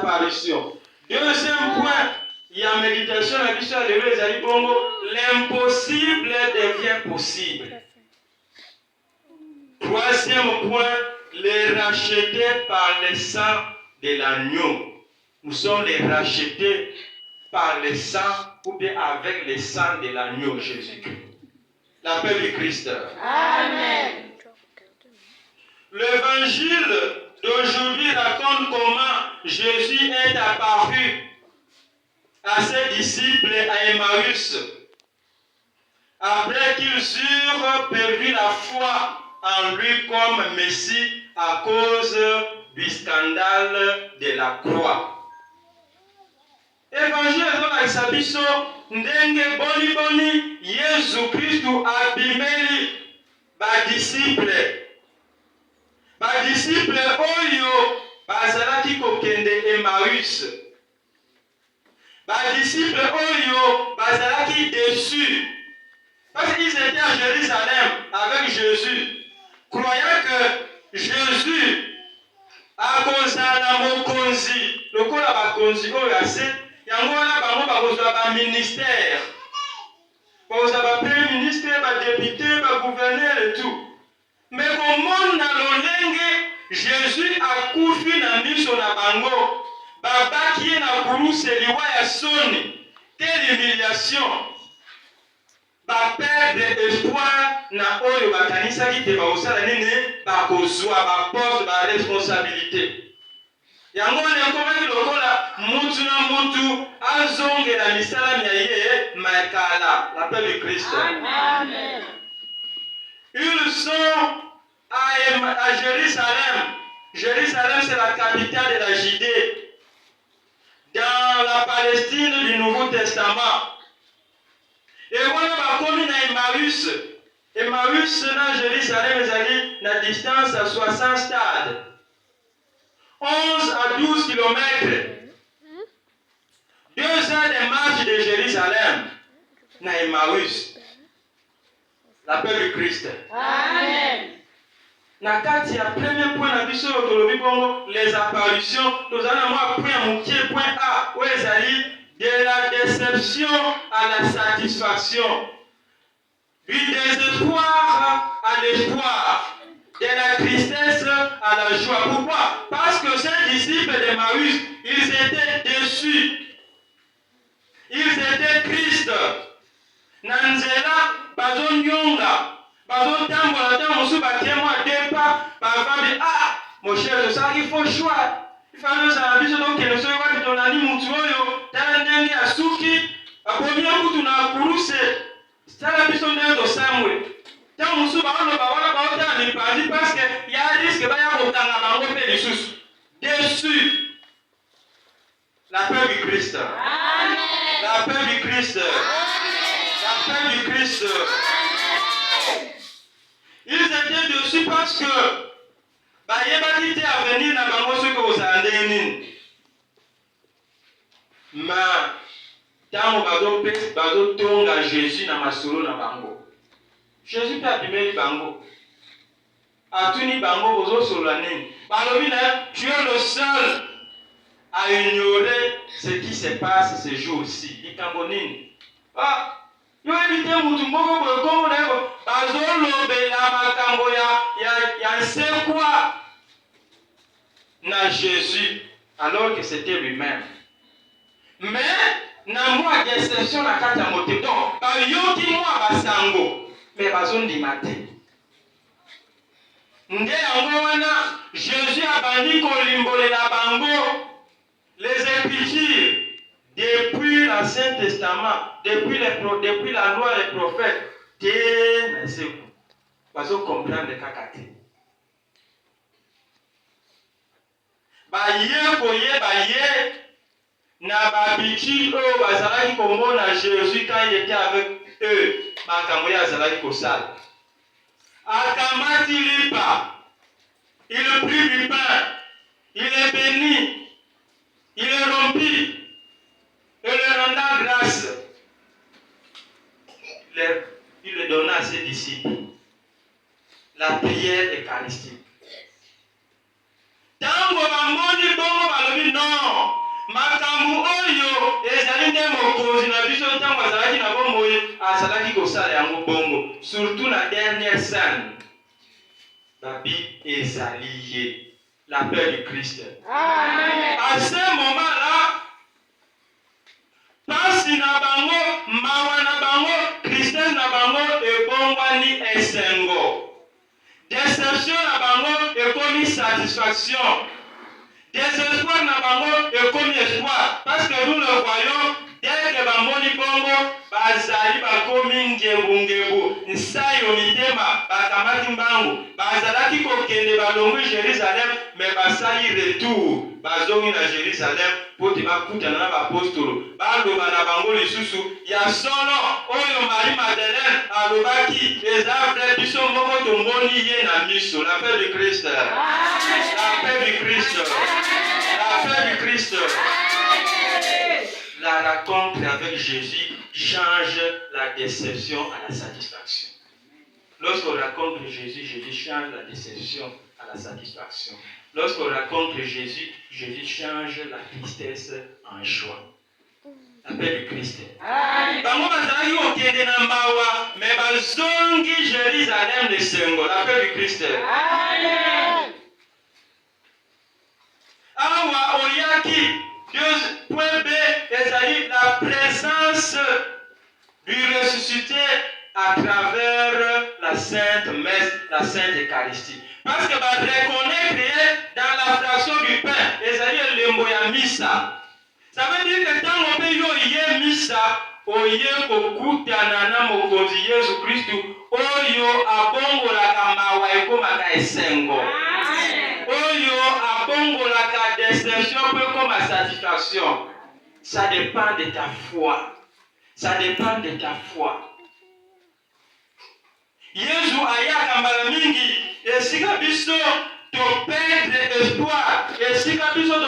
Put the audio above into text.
apparition. Deuxième point, il y a méditation, l'impossible devient possible. Troisième point, les racheter par le sang de l'agneau. Nous sommes les rachetés par le sang ou bien avec le sang de l'agneau Jésus-Christ. La paix du Christ. Amen. L'évangile d'aujourd'hui raconte comment Jésus est apparu à ses disciples à Emmaüs après qu'ils eurent perdu la foi en lui comme Messie à cause du scandale de la croix. Évangile ezolakisa biso ndenge boni Yesu Kristu abimeli badisciple oyo bazalaki kokende Emmaüs, badisciple oyo bazalaki déçus parce qu'ils étaient à Jérusalem avec Jésus, croyant que Jésus akozala mokonzi lokola bakonzi oyo ase yango wana bango bakozwa baministère, bakozwa bapremier ministre, badepute, bagouverneur et tout. Mais komona lolenge Jésus akufi na miso na bango, babaki ye na kulusa liwa ya soni, quelle humiliation, baperdre espoir na oyo bakanisaki te bakosala nini, bakozwa baposte baresponsabilité. Yango wana ekomaki lokola mutu na mutu azongela misala ya ye makala. La paix du Christ. Amen. Ils sont à Jérusalem. Jérusalem, c'est la capitale de la Judée, dans la Palestine du Nouveau Testament. Et voilà, bakomi na Emmaüs. Emmaüs na Jérusalem, ezali na distance à 60 stades. 11 à 12 kilomètres. 2 heures de marche de Jérusalem na Emmaüs. La paix du Christ. Amen. Na kati ya premier point na biso tolobi bongo les apparitions, nous allons voir point mokie point A où ezali de la déception à la satisfaction, du désespoir à l'espoir, de la tristesse à la joie. Pourquoi? Parce que ces disciples d'Emmaüs, ils étaient déçus, ils étaient tristes. Nanzela bazonyonga, bazotambola ntango mosusu batie mwa depa bavambi mon cher tosala il faut choix, ifana ozala biso tokende soki wapi tolandi mutu oyo tala ndenge asuki akomi kutu na kuruse tala biso ndenge tosamwe. Ntango mosusu baoloba wana baotala mipanzi parceke ya riske baya kokanga bango mpe lisusu déçu. La paix du Christ. Amen. La paix du Christ. La paix du Christ. Ils étaient dessus parce que bayebaki te avenir na bango soki kozala ndenge nini. Ma ntango bazotonga Jésus na masolo na bango, Jésus mpe abimeli bango, atuni bango bozosolola nini. Balobi na tu es le seul à ignorer ce qui se passe ce jour-ci. Likambo nini? Yo ebite mutu moko boye kombo na yo bazolobela makambo ya nsekwa na Jésus alors que c'était lui-même. Mais na mwa déception na kati ya motema. Donc bayoki mwa basango mais bazondima te. Nde yango wana Jésus abandi kolimbolela bango les Écritures. Depuis l'Ancien Testament, depuis la loi et les prophètes, parce qu'on comprend le kakate. Baye na babiki eux bazalaki komona Jésus quand il était avec eux, makambo ya azalaki kosala. Akamati lipa, il prit du pain, il est béni, il est rompu. Et leur rendant grâce, il le donna à ses disciples. La prière eucharistique. Tango bamoni bongo balobi non. makambo oyo ezali nde mokonzi na biso ntango azalaki na bomoi azalaki kosala yango bongo, surtout na dernière scène. Babi ezali ye, la paix du Christ. Amen. À ce moment-là, pasi na bango, mawa na bango, Christian na bango ebongwani esengo. Déception na bango ekomi satisfaction. Désespoir na bango ekomi espoir. Parce que nous le voyons, dès que bamoni bongo, bazali bakomi ngebu. Nsayo mitema, bakamati mbangu. Bazalaki kokende balongwe Jérusalem, mais basali retour. Bazongi na Jérusalem, pote bakutana na bapostolo. Baloba na bango lisusu, ya solo, oyo Marie Madeleine, alobaki, eza vrai biso moko tomboni ye na miso. La paix du Christ. La paix du Christ. La paix du Christ. La rencontre avec Jésus change la déception à la satisfaction. Lorsqu'on rencontre Jésus, Jésus change la déception à la satisfaction. Lorsqu'on rencontre Jésus, Jésus change la tristesse en joie. La paix du Christ. Bango bazalaki kokende na mawa, mais bazongi Jérusalem de sengo. La paix du Christ. Amen. Awa oyaki, point B, c'est-à-dire la présence du ressuscité à travers la Sainte Messe, la Sainte Eucharistie. Parce que va reconnaître dans la fraction du pain, c'est-à-dire le moya missa. Ça veut dire que tant qu'on peut y missa, oye kokutana na mokonzi Yesu Kristu, oyo abongolaka mawa ekomaka esengo. Oyo abongolaka déception peut comme satisfaction. Ça dépend de ta foi. Ça dépend de ta foi. Yesu ayaka mbala mingi esika biso to perdre espoir, esika biso